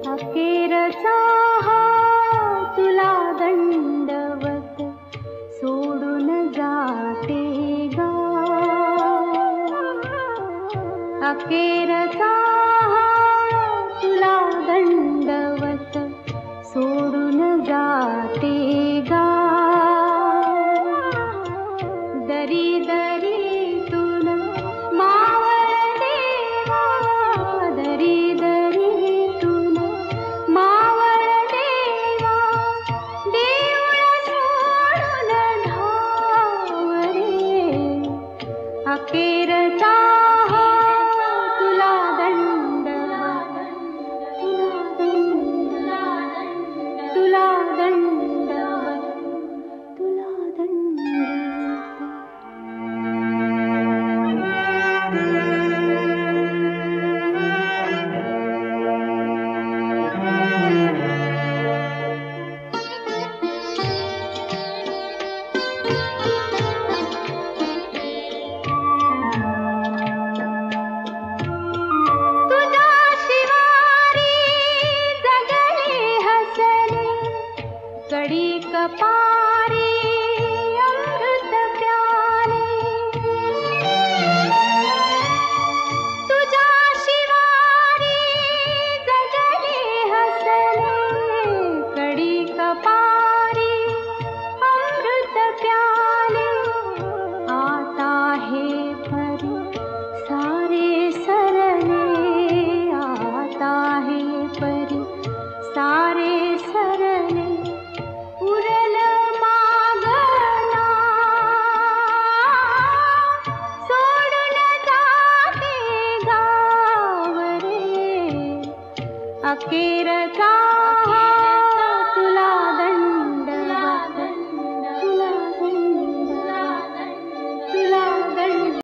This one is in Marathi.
अखेरचा हा तुला दंडवत सोडून जाते गा. अखेरचा हा तुला दंडवत सोडून जाते गा. दरी दरीतून मावळ देवा, दरी दरीतून मावळ देवा, देऊळ सोडून धाव रे. अखेरचा हा तुला दंडवत, तुला दंडवत, तुला दंडवत. कडी कपारी अमृत प्याले, तुझ्या शिवारी जगले हसले. कडी कपारी अमृत प्याले, आता हे परी सारे सरले. आता हे परी सारे सरले. उरल मागना सोडून जाते गाव रे. अखेरचा